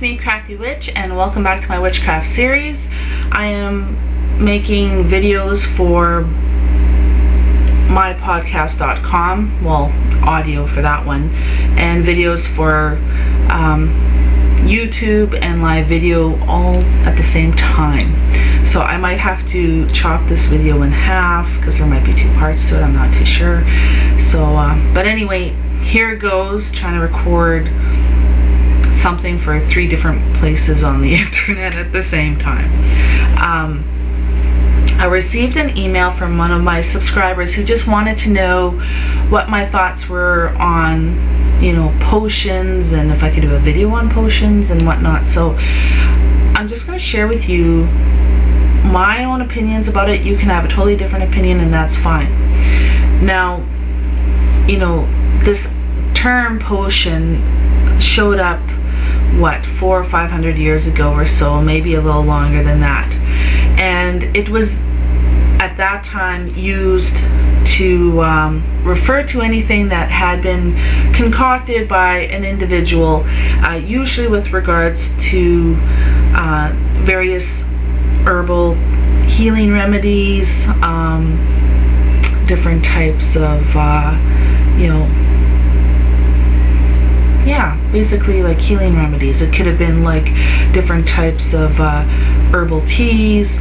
me, Crafty Witch, and welcome back to my witchcraft series. I am making videos for mypodcast.com, well, audio for that one, and videos for YouTube and live video all at the same time. So I might have to chop this video in half because there might be two parts to it, I'm not too sure. So, but anyway, here it goes, trying to record something for 3 different places on the internet at the same time. I received an email from one of my subscribers who just wanted to know what my thoughts were on, you know, potions, and if I could do a video on potions and whatnot. So I'm just going to share with you my own opinions about it. You can have a totally different opinion, and that's fine. Now, you know, this term potion showed up, what, 400 or 500 years ago or so, maybe a little longer than that, and it was at that time used to refer to anything that had been concocted by an individual, usually with regards to various herbal healing remedies, different types of you know, yeah, basically like healing remedies. It could have been like different types of herbal teas,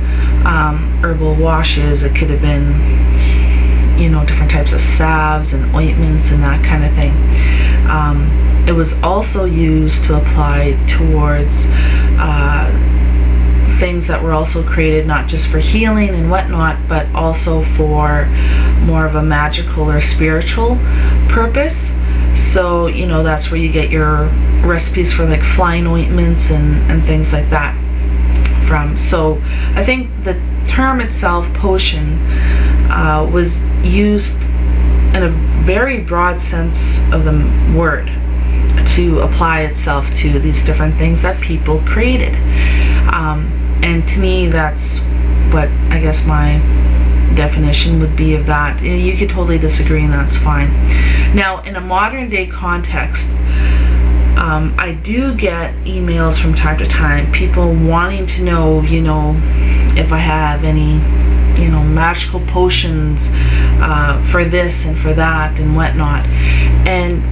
herbal washes. It could have been, you know, different types of salves and ointments and that kind of thing. It was also used to apply towards things that were also created not just for healing and whatnot, but also for more of a magical or spiritual purpose. So, you know, that's where you get your recipes for like flying ointments and things like that from. So I think the term itself, potion, was used in a very broad sense of the word to apply itself to these different things that people created. And to me, that's what I guess my definition would be of that. You could totally disagree, and that's fine. Now, in a modern day context, I do get emails from time to time, people wanting to know, you know, if I have any, you know, magical potions for this and for that and whatnot. And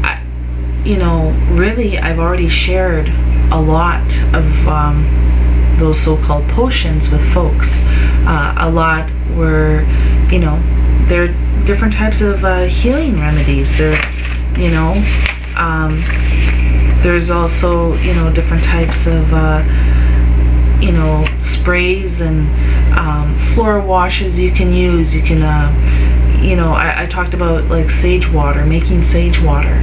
you know, really, I've already shared a lot of those so-called potions with folks. A lot were, you know, they're different types of healing remedies. They're, you know, there's also, you know, different types of, you know, sprays and floral washes you can use. You can, you know, I talked about like sage water, making sage water.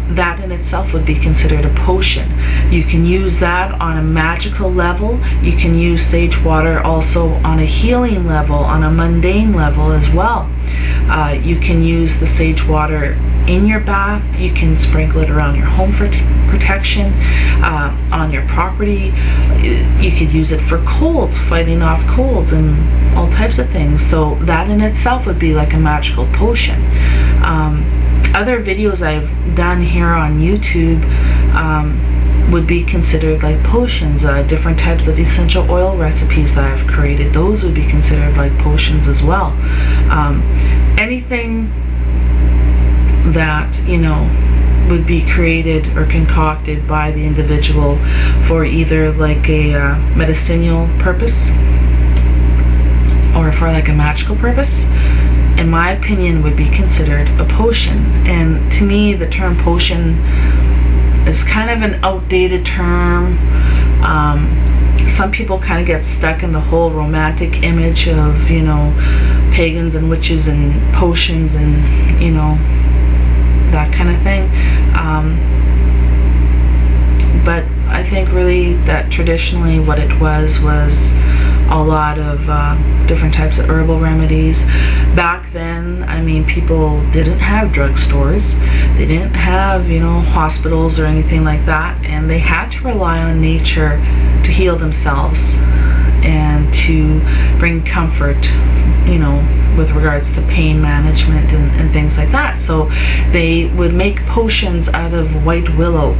That in itself would be considered a potion. You can use that on a magical level. You can use sage water also on a healing level, on a mundane level as well. You can use the sage water in your bath. You can sprinkle it around your home for protection, on your property. You could use it for colds, fighting off colds and all types of things. So that in itself would be like a magical potion. Other videos I've done here on YouTube would be considered like potions. Different types of essential oil recipes that I've created, those would be considered like potions as well. Anything that, you know, would be created or concocted by the individual for either like a medicinal purpose or for like a magical purpose, in my opinion, would be considered a potion. And to me, the term potion is kind of an outdated term. Some people kind of get stuck in the whole romantic image of, you know, pagans and witches and potions and, you know, that kind of thing. But I think really that traditionally what it was a lot of different types of herbal remedies. Back then, I mean, people didn't have drugstores. They didn't have, you know, hospitals or anything like that, and they had to rely on nature to heal themselves and to bring comfort, you know, with regards to pain management and things like that. So they would make potions out of white willow.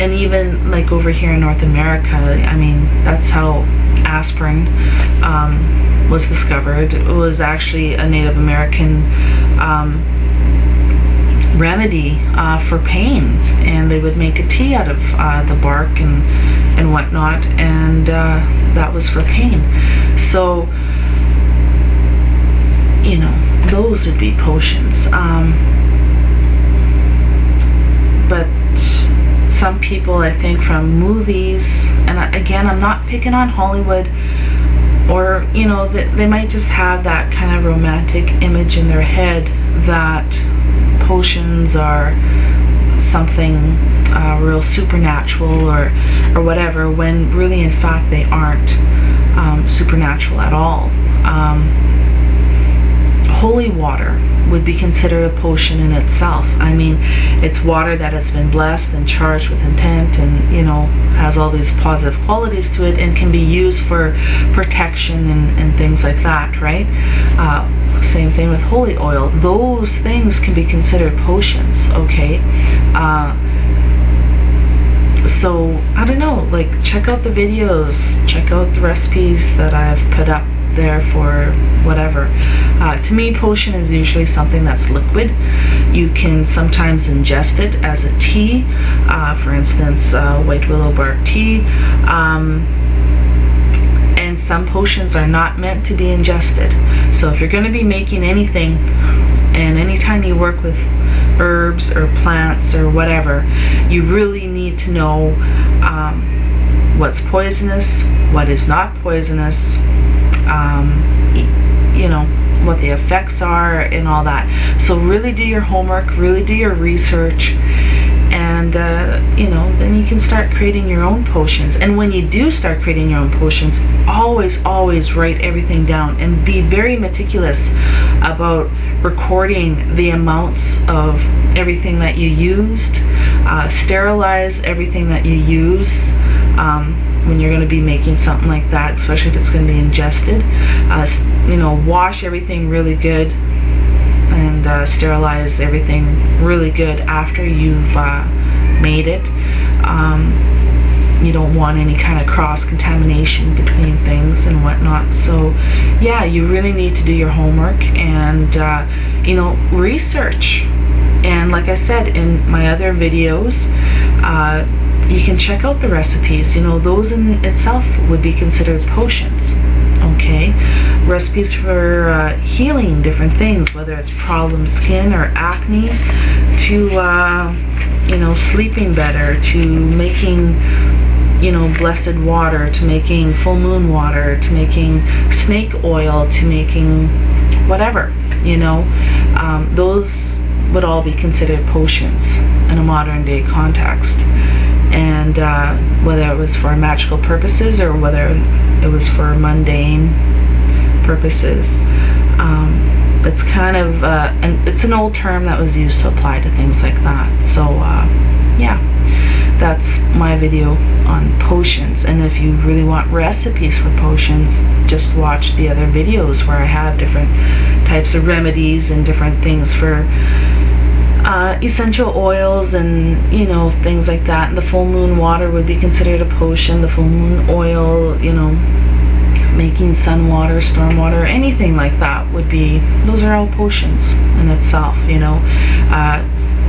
and even like over here in North America, I mean, that's how aspirin was discovered. It was actually a Native American remedy for pain, and they would make a tea out of the bark and whatnot, and that was for pain. So, you know, those would be potions. But some people, I think, from movies, and again, I'm not picking on Hollywood, or, you know, they might just have that kind of romantic image in their head that potions are something real supernatural or whatever, when really in fact they aren't supernatural at all. Holy water would be considered a potion in itself. I mean, it's water that has been blessed and charged with intent, and, you know, has all these positive qualities to it, and can be used for protection and things like that, right? Same thing with holy oil. Those things can be considered potions, okay? So, I don't know, like, check out the videos, check out the recipes that I've put up there for whatever. To me, potion is usually something that's liquid. You can sometimes ingest it as a tea, for instance, white willow bark tea, and some potions are not meant to be ingested. So if you're going to be making anything, and anytime you work with herbs or plants or whatever, you really need to know what's poisonous, what is not poisonous, you know, what the effects are and all that. So really do your homework, really do your research, and you know, then you can start creating your own potions. And when you do start creating your own potions, always write everything down and be very meticulous about recording the amounts of everything that you used. Sterilize everything that you use when you're going to be making something like that, especially if it's going to be ingested. You know, wash everything really good, and sterilize everything really good after you've made it. You don't want any kind of cross-contamination between things and whatnot. So yeah, you really need to do your homework and you know, research. And like I said in my other videos, you can check out the recipes. You know, those in itself would be considered potions. Okay, recipes for healing different things, whether it's problem skin or acne, to you know, sleeping better, to making, you know, blessed water, to making full moon water, to making snake oil, to making whatever, you know. Those would all be considered potions in a modern day context. And whether it was for magical purposes or whether it was for mundane purposes, it's kind of and it's an old term that was used to apply to things like that. So yeah, that's my video on potions. And if you really want recipes for potions, just watch the other videos where I have different types of remedies and different things for essential oils and, you know, things like that. And the full moon water would be considered a potion. The full moon oil, you know, making sun water, storm water, anything like that would be, those are all potions in itself, you know.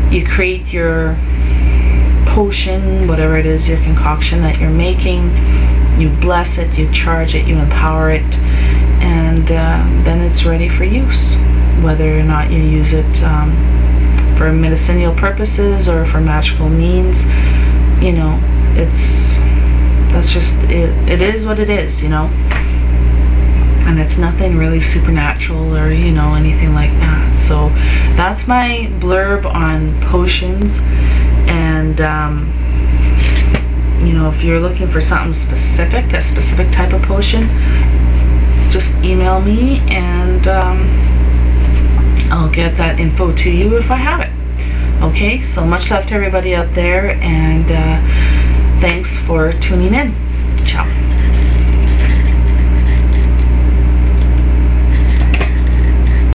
You create your potion, whatever it is, your concoction that you're making, you bless it, you charge it, you empower it, and then it's ready for use, whether or not you use it for medicinal purposes or for magical means. You know, that's just it. It is what it is, you know, and it's nothing really supernatural or, you know, anything like that. So that's my blurb on potions. And you know, if you're looking for something specific, a specific type of potion, just email me and I'll get that info to you if I have it. Okay, so much love to everybody out there, and thanks for tuning in. Ciao.